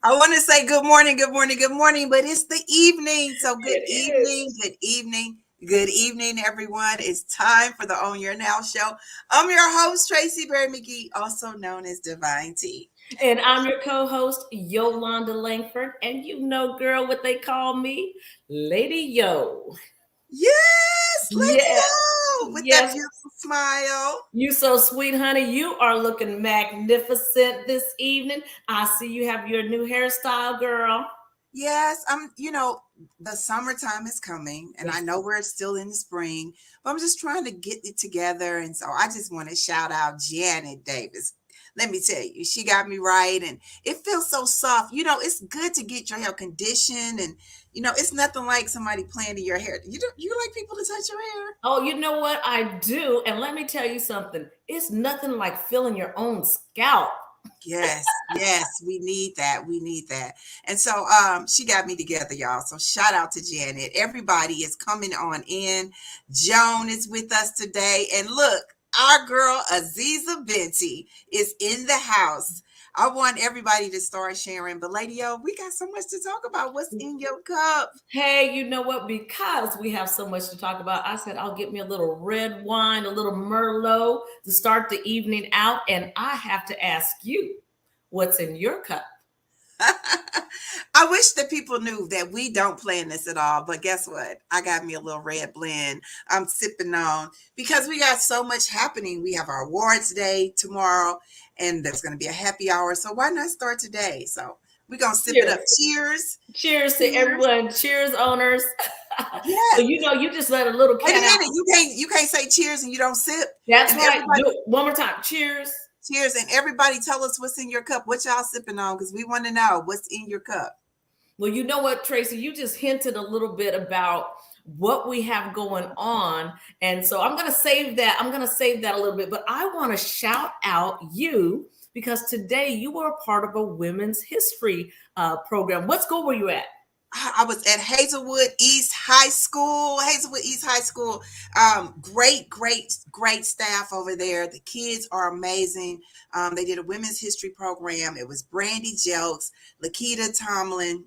I want to say good morning, good morning, good morning, but it's the evening. So good It evening, is. good evening, good evening, everyone. It's time for the Own Your Now show. I'm your host, Tracie Berry-McGhee, also known as Divine Tea. And I'm your co-host, Yolonda Lankford. And you know, girl, what they call me? Lady Yo. Yes, Lady Yeah. O, with that Yes. beautiful smile. You so sweet, honey. You are looking magnificent this evening. I see you have your new hairstyle, girl. Yes, the summertime is coming, and I Yes. know we're still in the spring, but I'm just trying to get it together. And so I just want to shout out Janet Davis. Let me tell you, she got me right, and it feels so soft. It's good to get your hair conditioned, and it's nothing like somebody playing in your hair. You like people to touch your hair? Oh, you know what? I do. And let me tell you something. It's nothing like feeling your own scalp. Yes, yes, we need that. We need that. And so she got me together, y'all. So shout out to Janet. Everybody is coming on in. Joan is with us today. And look, our girl Aziza Binti is in the house. I want everybody to start sharing. But Lady O, we got so much to talk about. What's in your cup? Hey, you know what? Because we have so much to talk about, I said I'll get me a little red wine, a little Merlot to start the evening out. And I have to ask you, what's in your cup? I wish that people knew that we don't plan this at all, but guess what? I got me a little red blend I'm sipping on because we got so much happening. We have our awards day tomorrow, and there's going to be a happy hour. So why not start today? So we're going to sip it up. Cheers. Cheers. Cheers to Cheers. everyone. Cheers, owners. So Yes. you just let a little Wait a cat out. minute. You can't say cheers and you don't sip. That's And right. everybody Do it one more time. Cheers. cheers, and everybody tell us what's in your cup. What y'all sipping on? Because we want to know what's in your cup. Well, you know what, Tracie, you just hinted a little bit about what we have going on. And so I'm going to save that. I'm going to save that a little bit, but I want to shout out you because today you were a part of a women's history program. What school were you at? I was at Hazelwood East High School. Hazelwood East High School. Great, great, great staff over there. The kids are amazing. They did a women's history program. It was Brandy Jelks, Lakita Tomlin,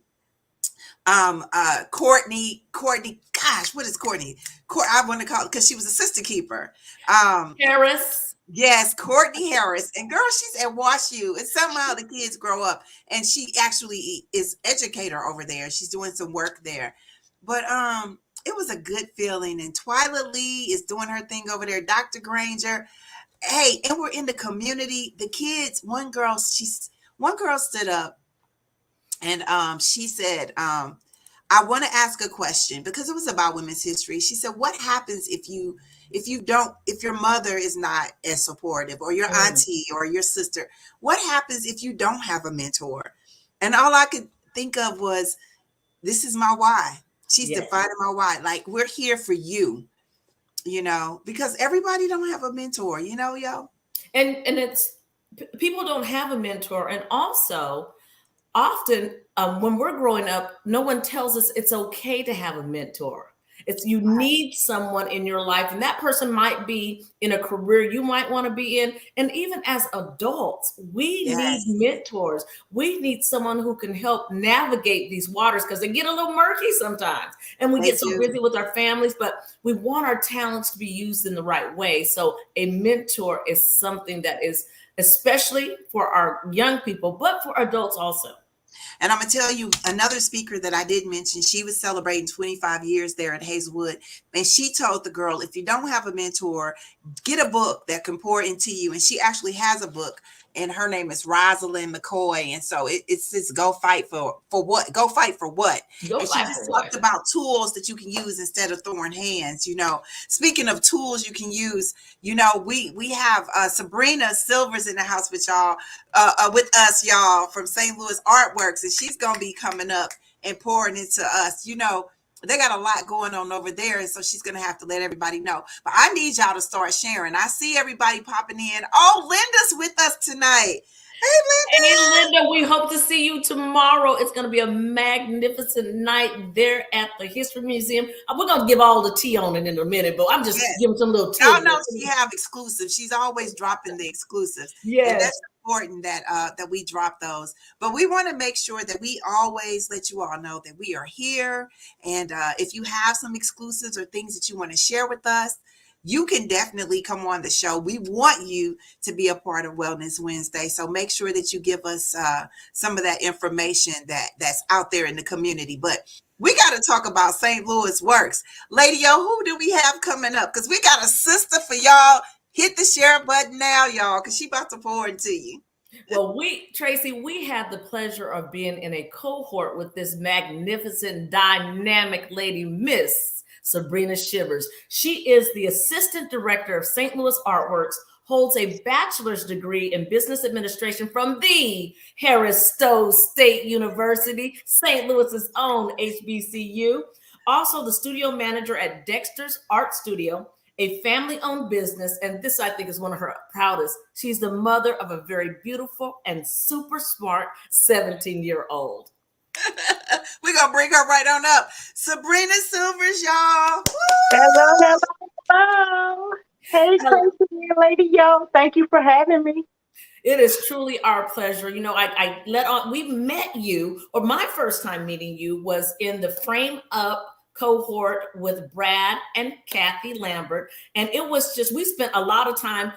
Courtney. Gosh, what is Courtney? I want to call it because she was a sister keeper. Harris. Yes, Courtney Harris. And girl, she's at WashU. And somehow the kids grow up. And she actually is educator over there. She's doing some work there. But it was a good feeling. And Twyla Lee is doing her thing over there. Dr. Granger. Hey, and we're in the community. The kids, one girl stood up and she said, I want to ask a question because it was about women's history. She said, what happens if your mother is not as supportive, or your auntie or your sister? What happens if you don't have a mentor? And all I could think of was, this is my why. She's Yes. defining my why. Like, we're here for you, because everybody don't have a mentor, yo. And it's people don't have a mentor. And also, often when we're growing up, no one tells us it's okay to have a mentor. It's you need someone in your life, and that person might be in a career you might want to be in. And even as adults, we need Yes, mentors. We need someone who can help navigate these waters because they get a little murky sometimes, and we they get so do. busy with our families. But we want our talents to be used in the right way. So a mentor is something that is especially for our young people, but for adults also. And I'm going to tell you another speaker that I did mention. She was celebrating 25 years there at Hazelwood. And she told the girl, if you don't have a mentor, get a book that can pour into you. And she actually has a book, and her name is Rosalind McCoy. And so it's just go fight for what? Go fight for what? Go And she fight just for talked what? about tools that you can use instead of throwing hands. Speaking of tools you can use, we have Sabrina Silvers in the house with us, y'all, from St. Louis Artworks, and she's gonna be coming up and pouring into us. They got a lot going on over there, and so she's gonna have to let everybody know. But I need y'all to start sharing. I see everybody popping in. Oh, Linda's with us tonight. Hey, Hey, Linda. Linda, we hope to see you tomorrow. It's going to be a magnificent night there at the History Museum. We're going to give all the tea on it in a minute, but I'm just Yes. giving some little Y'all know tidbits. she have exclusives. She's always dropping the exclusives. And Yes. that's important that that we drop those. But we want to make sure that we always let you all know that we are here. And if you have some exclusives or things that you want to share with us, you can definitely come on the show. We want you to be a part of Wellness Wednesday. So make sure that you give us some of that information that's out there in the community. But we got to talk about St. Louis Works. Lady O, who do we have coming up? Because we got a sister for y'all. Hit the share button now, y'all, because she about to pour into you. Well, Tracie, we had the pleasure of being in a cohort with this magnificent, dynamic lady, Miss Sabrina Shivers. She is the assistant director of St. Louis Artworks, holds a bachelor's degree in business administration from the Harris Stowe State University, St. Louis's own HBCU. Also the studio manager at Dexter's Art Studio, a family-owned business, and this I think is one of her proudest. She's the mother of a very beautiful and super smart 17-year-old. We're going to bring her right on up. Sabrina Silvers, y'all. Hello, hello, hello. Hey, Tracie, Lady Yo. Thank you for having me. It is truly our pleasure. You know, we met you, or my first time meeting you was in the Frame Up cohort with Brad and Kathy Lambert. And it was just, we spent a lot of time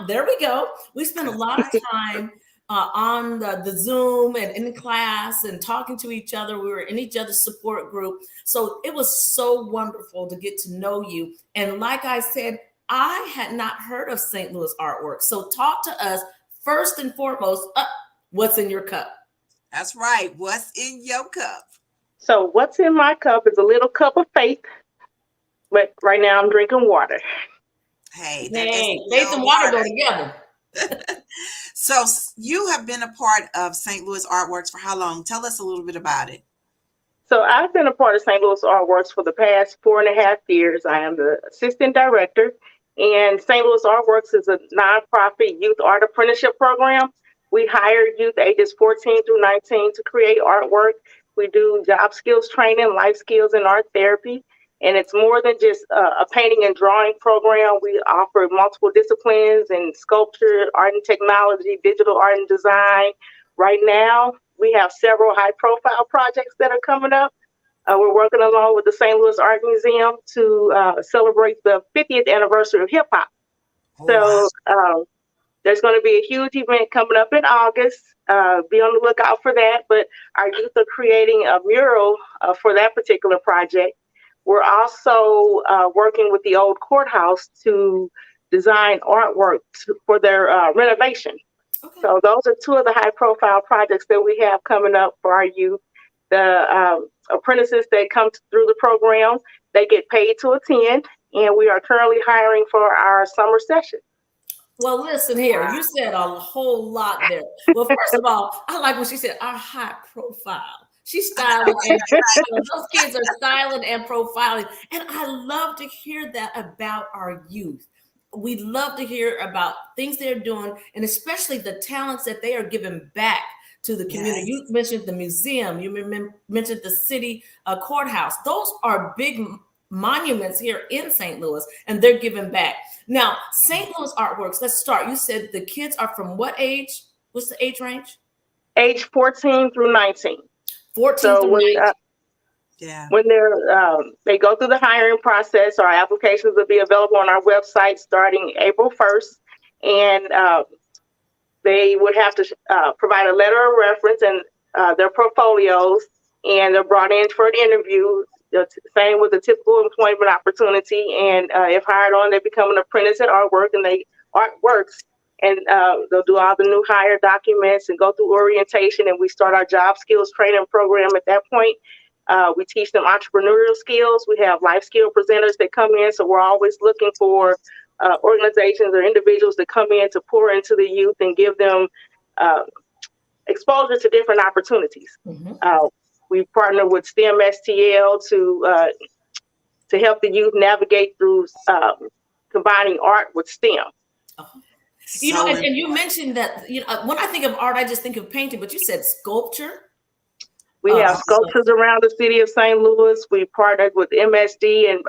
there we go. We spent a lot of time on the Zoom and in class and talking to each other. We were in each other's support group. So it was so wonderful to get to know you. And like I said, I had not heard of St. Louis Artworks. So talk to us first and foremost, what's in your cup? That's right. What's in your cup? So what's in my cup is a little cup of faith, but right now I'm drinking water. Hey, faith and water go together. So you have been a part of St. Louis Artworks for how long? Tell us a little bit about it. So I've been a part of St. Louis Artworks for the past 4.5 years. I am the assistant director, and St. Louis Artworks is a nonprofit youth art apprenticeship program. We hire youth ages 14 through 19 to create artwork. We do job skills training, life skills, and art therapy. And it's more than just a painting and drawing program. We offer multiple disciplines in sculpture, art and technology, digital art and design. Right now, we have several high-profile projects that are coming up. We're working along with the St. Louis Art Museum to celebrate the 50th anniversary of hip-hop. So there's going to be a huge event coming up in August. Be on the lookout for that. But our youth are creating a mural for that particular project. We're also working with the old courthouse to design artwork for their renovation. Okay. So those are two of the high-profile projects that we have coming up for our youth. The apprentices that come through the program, they get paid to attend, and we are currently hiring for our summer session. Well, listen here. You said a whole lot there. Well, first of all, I like what she said, our high profile. She's styling and those kids are styling and profiling. And I love to hear that about our youth. We love to hear about things they're doing, and especially the talents that they are giving back to the community. Yes. You mentioned the museum. You mentioned the city courthouse. Those are big monuments here in St. Louis, and they're giving back. Now, St. Louis Artworks, let's start. You said the kids are from what age? What's the age range? Age 14 through 19. 14 through 19. When they go through the hiring process, our applications will be available on our website starting April 1st. And they would have to provide a letter of reference and their portfolios, and they're brought in for an interview. Same with a typical employment opportunity. And if hired on, they become an apprentice at Artwork, and Artworks. And they'll do all the new hire documents and go through orientation. And we start our job skills training program at that point. We teach them entrepreneurial skills. We have life skill presenters that come in. So we're always looking for organizations or individuals that come in to pour into the youth and give them exposure to different opportunities. Mm-hmm. We partner with STEM STL to help the youth navigate through combining art with STEM. Oh. You know, and you mentioned that, you know, when I think of art, I just think of painting, but you said sculpture. We have sculptures around the city of St. Louis. We partnered with MSD and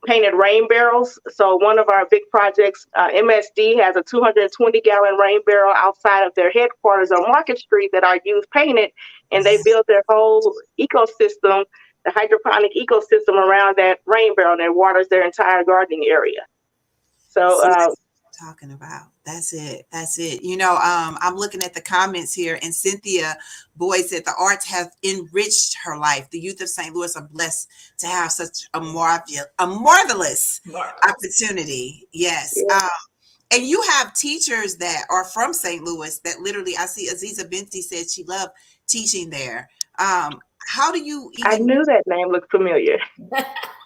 painted rain barrels. So one of our big projects, MSD has a 220-gallon rain barrel outside of their headquarters on Market Street that our youth painted, and they built their whole ecosystem, the hydroponic ecosystem around that rain barrel, and it waters their entire gardening area. So See, that's what I'm talking about. That's it. That's it. I'm looking at the comments here, and Cynthia Boyd said the arts have enriched her life. The youth of St. Louis are blessed to have such a marvelous opportunity. Yes. Yeah. And you have teachers that are from St. Louis that literally, I see Aziza Binti said she loved teaching there. How do you even? I knew that name looked familiar.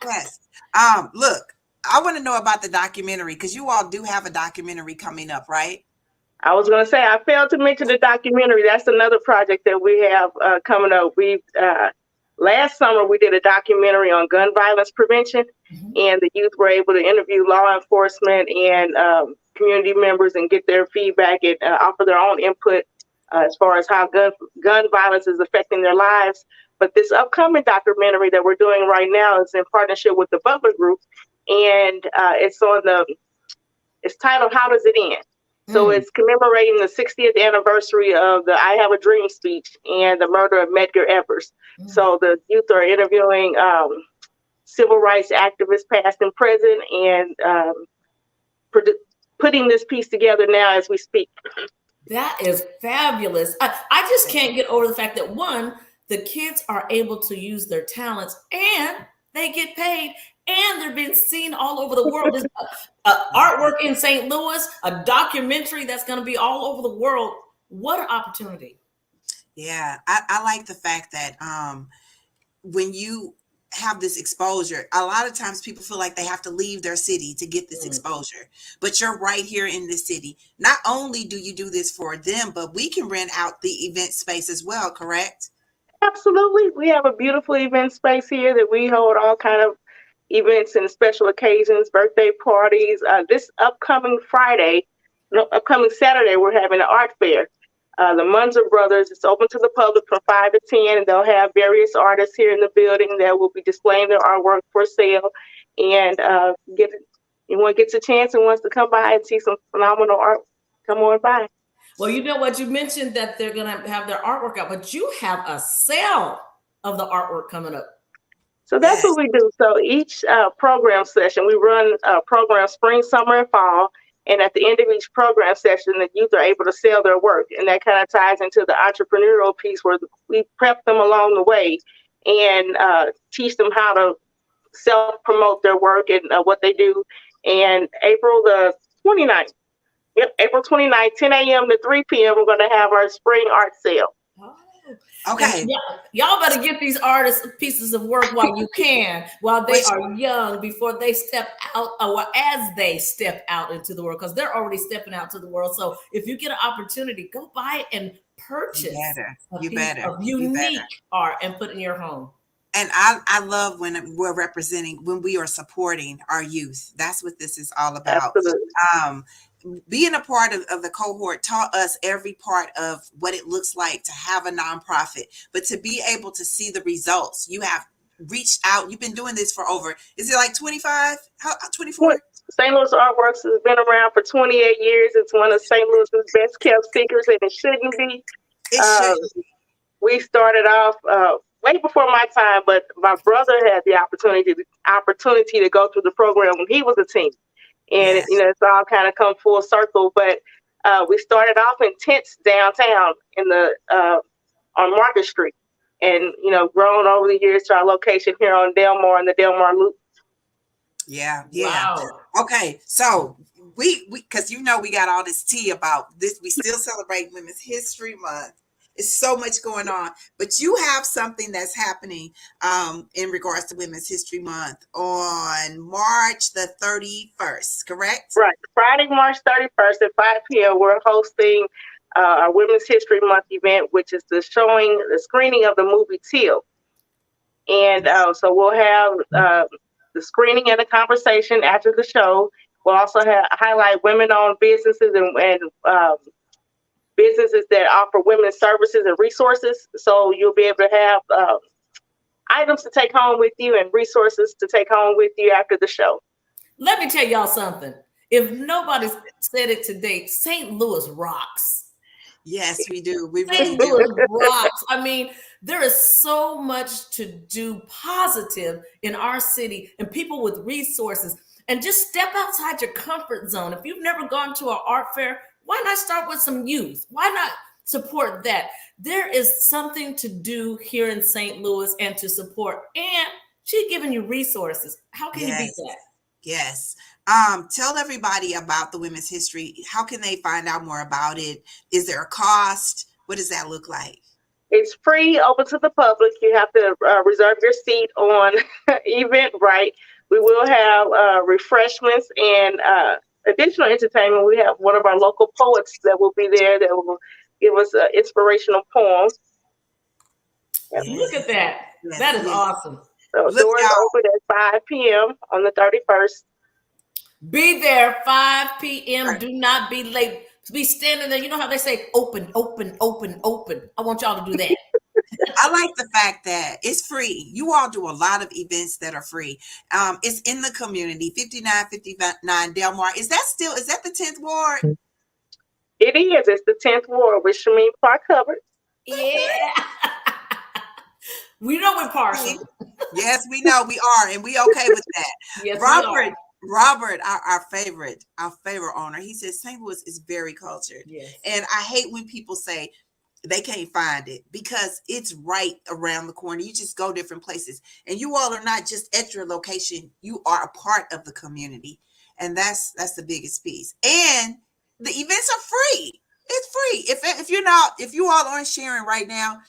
Yes. Look, I want to know about the documentary, because you all do have a documentary coming up, right? I was going to say, I failed to mention the documentary. That's another project that we have coming up. Last summer, we did a documentary on gun violence prevention, and the youth were able to interview law enforcement and community members and get their feedback and offer their own input as far as how gun violence is affecting their lives. But this upcoming documentary that we're doing right now is in partnership with the Butler Group, and it's titled "How Does It End?" So it's commemorating the 60th anniversary of the "I Have a Dream" speech and the murder of Medgar Evers. So the youth are interviewing civil rights activists, past and present, and putting this piece together now as we speak. That is fabulous. I just can't get over the fact that, one, the kids are able to use their talents and they get paid and they're being seen all over the world. There's artwork in St. Louis, a documentary that's going to be all over the world. What an opportunity. Yeah, I like the fact that when you have this exposure, a lot of times people feel like they have to leave their city to get this exposure, but you're right here in this city. Not only do you do this for them, but we can rent out the event space as well, correct? Absolutely. We have a beautiful event space here that we hold all kind of events and special occasions, birthday parties. This upcoming Saturday, we're having an art fair. The Munzer Brothers, it's open to the public from 5 to 10, and they'll have various artists here in the building that will be displaying their artwork for sale. And anyone gets a chance and wants to come by and see some phenomenal art, come on by. Well, you know what? You mentioned that they're going to have their artwork out, but you have a sale of the artwork coming up. So that's what we do. So each program session, we run programs spring, summer, and fall. And at the end of each program session, the youth are able to sell their work. And that kind of ties into the entrepreneurial piece where we prep them along the way and teach them how to self-promote their work and what they do. And April the 29th, April 29th, 10 a.m. to 3 p.m., we're going to have our spring art sale. Okay. Y'all better get these artists pieces of work while you can, while they are young, before they step out, or as they step out into the world, because they're already stepping out to the world. So if you get an opportunity, go buy and purchase a piece of unique art and put in your home. And I love when we are supporting our youth. That's what this is all about. Absolutely. Being a part of the cohort taught us every part of what it looks like to have a nonprofit, but to be able to see the results. You have reached out. You've been doing this for is it like 25? 24? St. Louis Artworks has been around for 28 years. It's one of St. Louis's best kept secrets, and it shouldn't be. We started off way before my time, but my brother had the opportunity to go through the program when he was a teen. And, it's all kind of come full circle. But we started off in tents downtown on Market Street and, grown over the years to our location here on Delmar and the Delmar Loop. Yeah. Wow. Okay. So we because we got all this tea about this. We still celebrate Women's History Month. It's so much going on, but you have something that's happening in regards to Women's History Month on March the 31st, correct? Right. Friday, March 31st at 5 p.m. We're hosting our Women's History Month event, which is the screening of the movie Till. And so we'll have the screening and a conversation after the show. We'll also highlight women-owned businesses and businesses that offer women's services and resources. So you'll be able to have items to take home with you and resources to take home with you after the show. Let me tell y'all something. If nobody's said it today, St. Louis rocks. Yes, we do. We really St. do. Louis rocks. I mean, there is so much to do positive in our city and people with resources. And just step outside your comfort zone. If you've never gone to an art fair, why not start with some youth? Why not support that? There is something to do here in St. Louis and to support. And she's giving you resources. How can you beat that? Yes. Tell everybody about the Women's History. How can they find out more about it? Is there a cost? What does that look like? It's free, open to the public. You have to reserve your seat on Eventbrite. We will have refreshments and additional entertainment. We have one of our local poets that will be there that will give us inspirational poems. Yes. Look at that. Yes. That is awesome. So doors open at 5 p.m. on the 31st. Be there 5 p.m. Right. Do not be late. Be standing there. You know how they say open, open, open, open. I want y'all to do that. I like the fact that it's free. You all do a lot of events that are free. It's in the community, 5959 Delmar. Is that the 10th ward? It is. It's the 10th ward with Shameen Park Hubbard. Yeah. We know we're partial. Yes, we know we are, and we okay with that. Yes, Robert, our favorite owner, he says St. Louis is very cultured. Yes. And I hate when people say they can't find it because it's right around the corner. You just go different places. And you all are not just at your location. You are a part of the community. And that's the biggest piece. And the events are free. It's free. If you all aren't sharing right now,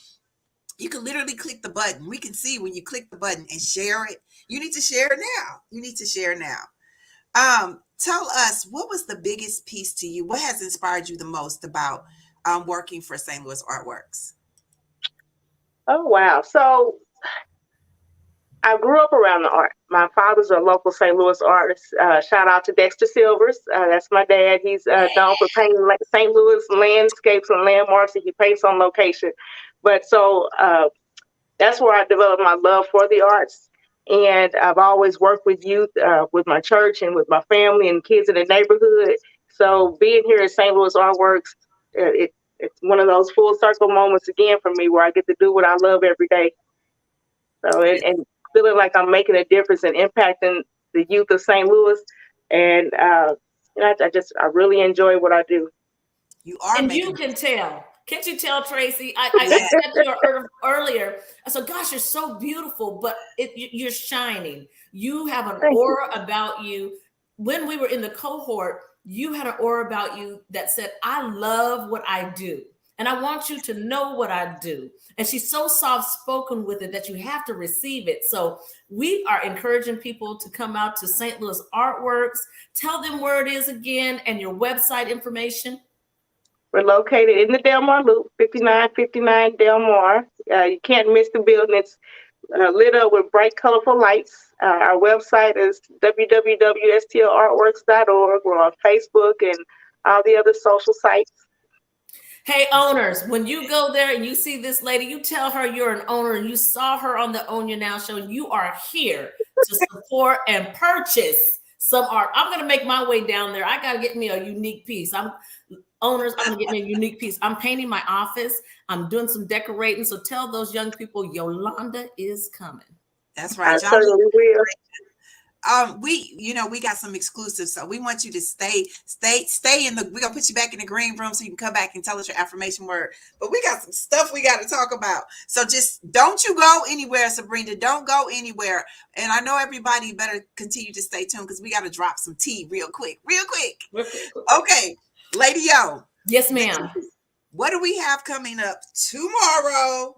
you can literally click the button. We can see when you click the button and share it. You need to share now. Tell us, what was the biggest piece to you? What has inspired you the most about working for St. Louis Artworks? Oh, wow. So I grew up around the art. My father's a local St. Louis artist. Shout out to Dexter Silvers. That's my dad. He's known for painting St. Louis landscapes and landmarks, and he paints on location. But so that's where I developed my love for the arts. And I've always worked with youth, with my church and with my family and kids in the neighborhood. So being here at St. Louis Artworks, it's one of those full circle moments again for me where I get to do what I love every day. So and feeling like I'm making a difference and impacting the youth of St. Louis. And I really enjoy what I do. You are, and you can tell. Can't you tell, Tracie? I said to her earlier, I said, gosh, you're so beautiful, but you're shining. You have an aura about you. When we were in the cohort, you had an aura about you that said, I love what I do. And I want you to know what I do. And she's so soft-spoken with it that you have to receive it. So we are encouraging people to come out to St. Louis Artworks. Tell them where it is again and your website information. We're located in the Delmar Loop, 5959 Delmar. You can't miss the building. It's lit up with bright, colorful lights. Our website is www.stlartworks.org. We're on Facebook and all the other social sites. Hey, owners, when you go there and you see this lady, you tell her you're an owner and you saw her on the Own Your Now show and you are here to support and purchase some art. I'm going to make my way down there. I got to get me a unique piece. Owners, I'm gonna get me a unique piece. I'm painting my office. I'm doing some decorating. So tell those young people Yolonda is coming. That's right. I certainly will. We got some exclusives, so we want you to stay in we're gonna put you back in the green room so you can come back and tell us your affirmation word. But we got some stuff we got to talk about. So just don't you go anywhere, Sabrina. Don't go anywhere. And I know everybody better continue to stay tuned because we got to drop some tea real quick. Okay. Lady Yo. Yes, ma'am. What do we have coming up tomorrow?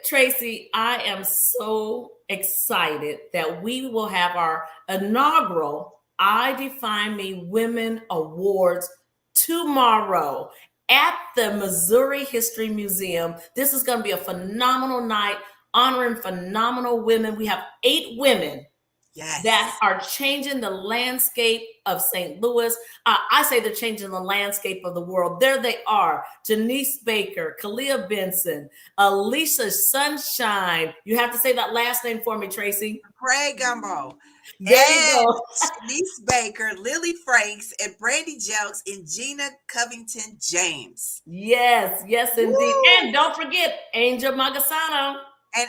Tracie, I am so excited that we will have our inaugural I Define Me Women Awards tomorrow at the Missouri History Museum. This is going to be a phenomenal night honoring phenomenal women. We have 8 women Yes. that are changing the landscape of St. Louis. I say they're changing the landscape of the world. There they are. Janice Baker, Kalia Benson, Alicia Sunshine. You have to say that last name for me, Tracie. Craig Gumbo. There you And go. Shanice Baker, Lily Franks, and Brandy Jelks, and Gina Covington James. Yes, yes, indeed. Woo! And don't forget Angel Magasano. And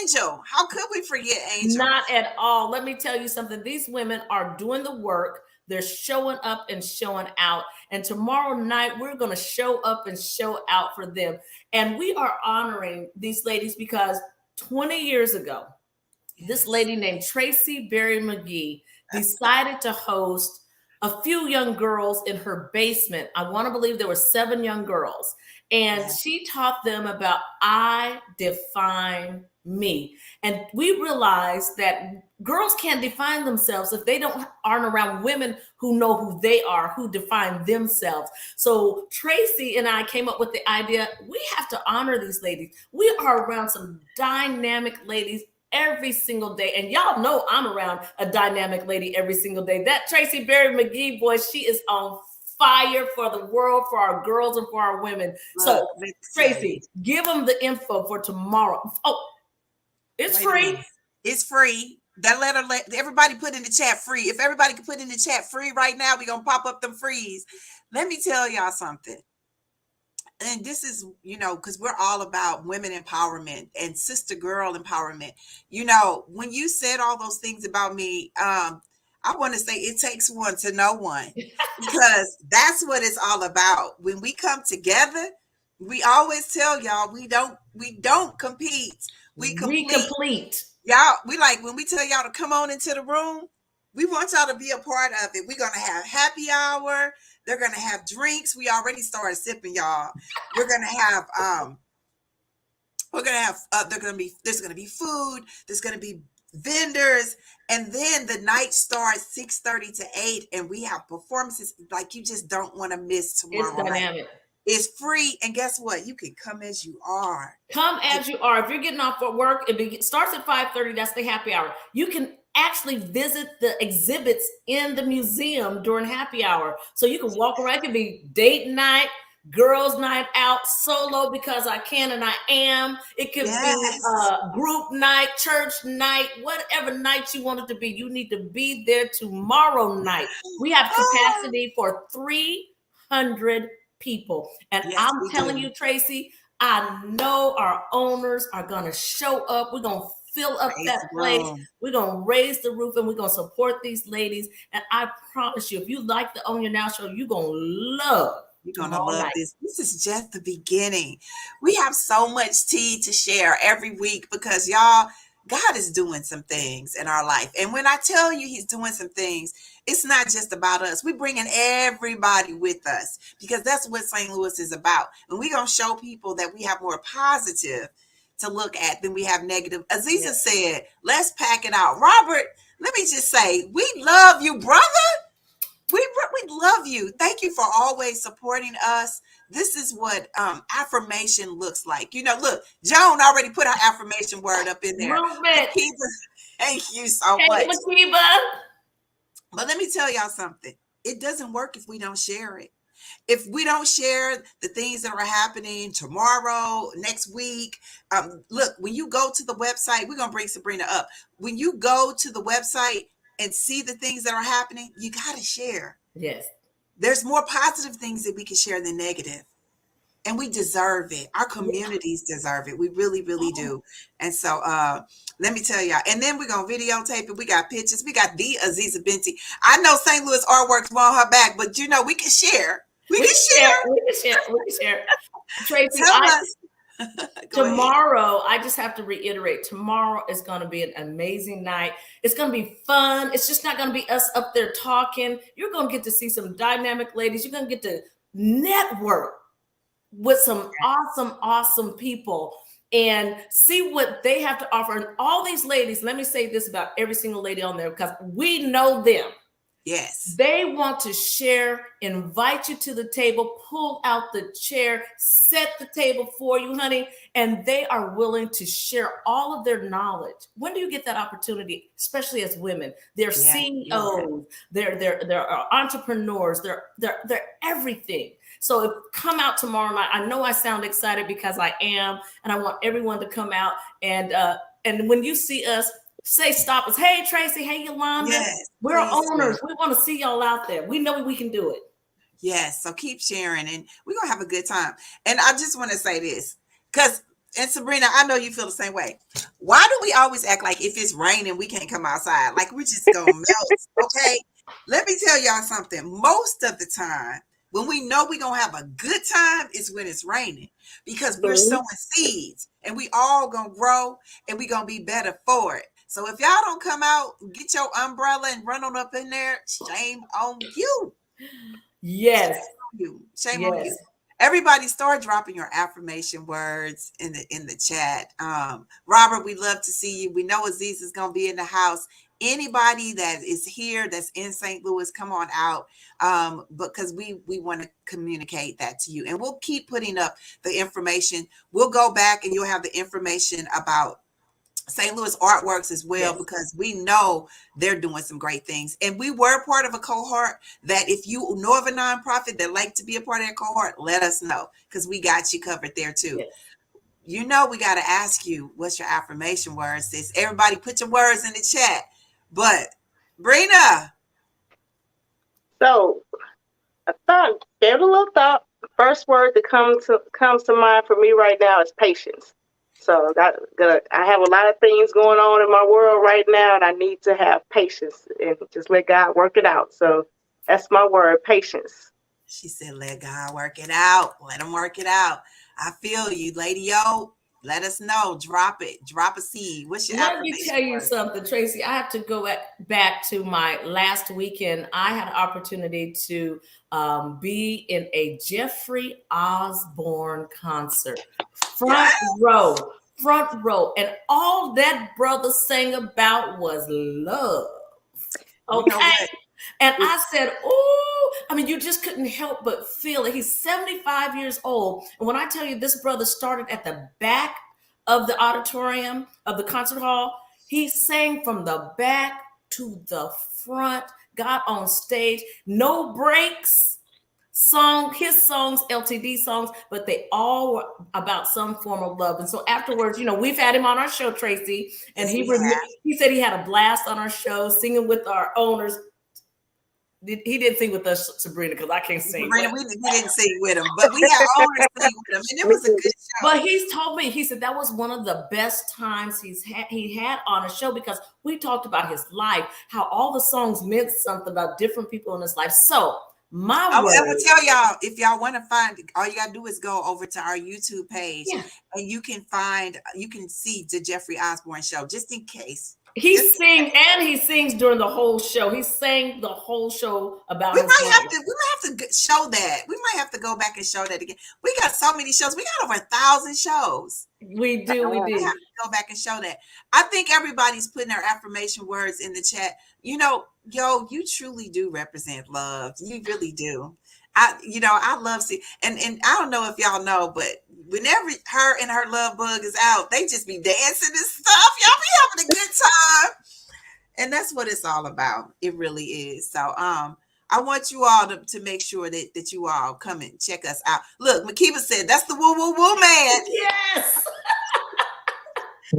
Angel. How could we forget Angel? Not at all. Let me tell you something. These women are doing the work. They're showing up and showing out. And tomorrow night, we're going to show up and show out for them. And we are honoring these ladies because 20 years ago, this lady named Tracie Berry-McGhee decided to host a few young girls in her basement. I want to believe there were 7 young girls. And she taught them about I define me. And we realized that girls can't define themselves if they aren't around women who know who they are, who define themselves. So Tracie and I came up with the idea, we have to honor these ladies. We are around some dynamic ladies every single day. And y'all know I'm around a dynamic lady every single day. That Tracie Berry-McGhee, boy, she is on fire for the world, for our girls and for our women. So Tracie, give them the info for tomorrow. Oh, it's free. It's free. That letter, everybody put in the chat free. If everybody could put in the chat free right now, we're going to pop up them frees. Let me tell y'all something. And this is, you know, because we're all about women empowerment and sister girl empowerment. You know, when you said all those things about me, I want to say it takes one to know one, because that's what it's all about. When we come together, we always tell y'all we don't compete. We complete. Y'all, we like when we tell y'all to come on into the room, we want y'all to be a part of it. We're gonna have happy hour. They're gonna have drinks. We already started sipping, y'all. We're gonna have there's gonna be food. There's gonna be vendors, and then the night starts 6:30 to 8, and we have performances like you just don't want to miss tomorrow. It's dynamic. Night. It's free, and guess what? You can come as you are. Come as you are. If you're getting off at work, it starts at 5:30. That's the happy hour. You can actually visit the exhibits in the museum during happy hour. So you can walk around. It could be date night, girls' night out, solo because I can and I am. It could be group night, church night, whatever night you want it to be. You need to be there tomorrow night. We have capacity for 300 people. And I'm telling you, Tracie, I know our owners are going to show up. We're going to fill up that place. We're going to raise the roof, and we're going to support these ladies. And I promise you, if you like the Own Your Now show, you're going to love. You're going to love this. This is just the beginning. We have so much tea to share every week because y'all, God is doing some things in our life. And when I tell you he's doing some things, it's not just about us. We're bringing everybody with us because that's what St. Louis is about. And we're going to show people that we have more positive to look at than we have negative. Aziza said, let's pack it out. Robert, let me just say, we love you, brother. We love you. Thank you for always supporting us. This is what affirmation looks like. You know, look, Joan already put her affirmation word up in there. Thank you so much. But let me tell y'all something. It doesn't work if we don't share it. If we don't share the things that are happening tomorrow, next week, look, when you go to the website, we're going to bring Sabrina up. When you go to the website and see the things that are happening, you got to share. Yes. There's more positive things that we can share than negative. And we deserve it. Our communities deserve it. We really, really do. And so let me tell y'all. And then we're going to videotape it. We got pictures. We got the Aziza Binti. I know St. Louis Artworks want her back, but you know, we can share. We can share. Tracie, tomorrow, I just have to reiterate, tomorrow is going to be an amazing night. It's going to be fun. It's just not going to be us up there talking. You're going to get to see some dynamic ladies. You're going to get to network with some awesome people and see what they have to offer. And all these ladies, let me say this about every single lady on there, because we know them. Yes. They want to share, invite you to the table, pull out the chair, set the table for you, honey, and they are willing to share all of their knowledge. When do you get that opportunity, especially as women? They're CEOs, they're entrepreneurs, they're everything. So come out tomorrow night. I know I sound excited because I am, and I want everyone to come out and when you see us, say stop us. Hey, Tracie. Hey, Yolanda. Yes, we're owners. We want to see y'all out there. We know we can do it. Yes. So keep sharing and we're going to have a good time. And I just want to say this because, and Sabrina, I know you feel the same way. Why do we always act like if it's raining, we can't come outside? Like we're just going to melt. Okay. Let me tell y'all something. Most of the time, when we know we're going to have a good time is when it's raining because we're sowing seeds and we all going to grow and we're going to be better for it. So if y'all don't come out, get your umbrella and run on up in there, shame on you. Yes. Shame on you. Everybody start dropping your affirmation words in the chat. Robert, we love to see you. We know Aziz is going to be in the house. Anybody that is here that's in St. Louis, come on out because we want to communicate that to you. And we'll keep putting up the information. We'll go back and you'll have the information about St. Louis Artworks as well, because we know they're doing some great things. And we were part of a cohort that if you know of a nonprofit that like to be a part of that cohort, let us know because we got you covered there too. Yes. You know, we got to ask you, what's your affirmation words? Sis? Everybody put your words in the chat. But Brina. So I thought, gave it a little thought. The first word that comes to mind for me right now is patience. So I have a lot of things going on in my world right now, and I need to have patience and just let God work it out. So that's my word, patience. She said, let God work it out. Let him work it out. I feel you, Lady O. Let us know. Drop it. Drop a seed. What's your affirmation? Let me tell you something, Tracie. I have to go back to my last weekend. I had an opportunity to be in a Jeffrey Osborne concert. Front row. And all that brother sang about was love. Okay. And I said, oh, I mean, you just couldn't help but feel it. He's 75 years old. And when I tell you this brother started at the back of the auditorium of the concert hall, he sang from the back to the front, got on stage, no breaks. His songs, LTD songs, but they all were about some form of love. And so afterwards, you know, we've had him on our show, Tracie, and he said he had a blast on our show, singing with our owners. He didn't sing with us, Sabrina, because I can't sing. Sabrina, we didn't sing with him, but we had owners sing with him, and it was a good show. But he's told me, he said that was one of the best times he had on a show because we talked about his life, how all the songs meant something about different people in his life. So I'm gonna tell y'all, if y'all want to find, all you gotta do is go over to our YouTube page and you can see the Jeffrey Osborne show, just in case. He sings during the whole show. He sang the whole show about we might have to show that. We might have to go back and show that again. We got so many shows. We got over 1,000 shows. We do. We have to go back and show that. I think everybody's putting their affirmation words in the chat. You know, you truly do represent love. You really do. I love seeing, and I don't know if y'all know, but whenever her and her love bug is out, they just be dancing and stuff. Y'all be having a good time. And that's what it's all about. It really is. So I want you all to make sure that you all come and check us out. Look, Makiba said that's the woo woo woo man. Yes.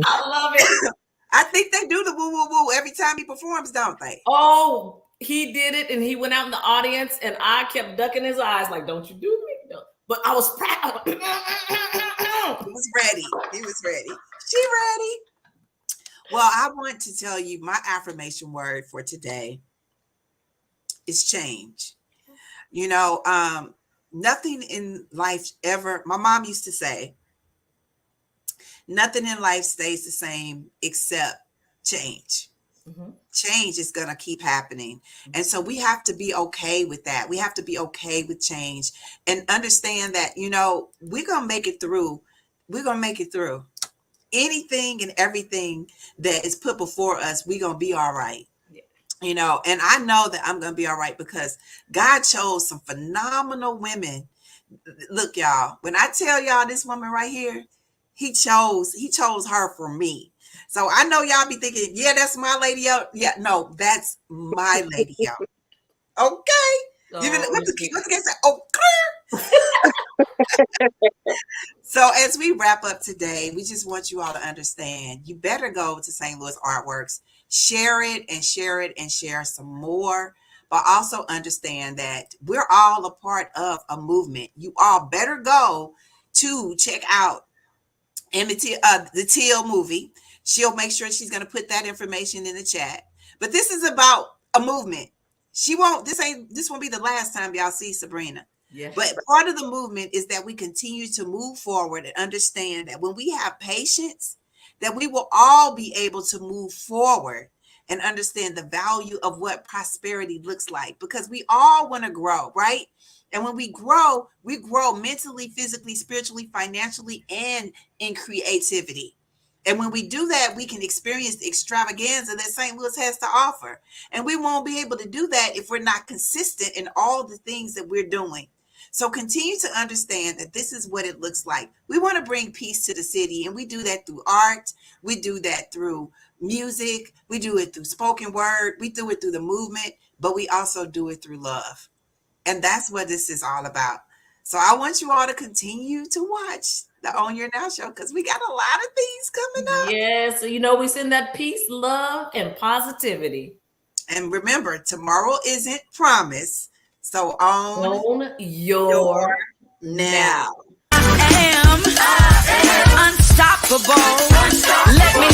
I love it. I think they do the woo woo woo every time he performs, don't they? Oh, he did it, and he went out in the audience, and I kept ducking his eyes, like, "Don't you do me?" No. But I was proud. He was ready. She ready. Well, I want to tell you my affirmation word for today is change. You know, nothing in life ever. My mom used to say, nothing in life stays the same except change. Mm-hmm. Change is going to keep happening. And so we have to be okay with that. We have to be okay with change and understand that, you know, we're going to make it through. We're going to make it through anything and everything that is put before us. We're going to be all right. Yeah. you know, and I know that I'm going to be all right because God chose some phenomenal women. Look, y'all, when I tell y'all this woman right here, he chose her for me. So I know y'all be thinking, yeah, that's my lady out. Yeah, no, that's my lady out. Okay. What's the kid say? Oh, so as we wrap up today, we just want you all to understand, you better go to St. Louis Artworks, share it and share it and share some more, but also understand that we're all a part of a movement. You all better go to check out the Teal movie. She'll make sure she's going to put that information in the chat. But this is about a movement. This won't be the last time y'all see Sabrina. Yes. But part of the movement is that we continue to move forward and understand that when we have patience, that we will all be able to move forward and understand the value of what prosperity looks like, because we all want to grow, right? And when we grow mentally, physically, spiritually, financially, and in creativity. And when we do that, we can experience the extravaganza that St. Louis has to offer. And we won't be able to do that if we're not consistent in all the things that we're doing. So continue to understand that this is what it looks like. We want to bring peace to the city, and we do that through art. We do that through music. We do it through spoken word. We do it through the movement, but we also do it through love. And that's what this is all about. So I want you all to continue to watch the Own Your Now show, because we got a lot of things coming up. Yes, so, you know, we send that peace, love, and positivity. And remember, tomorrow isn't promised. So own your now. I am unstoppable. Let me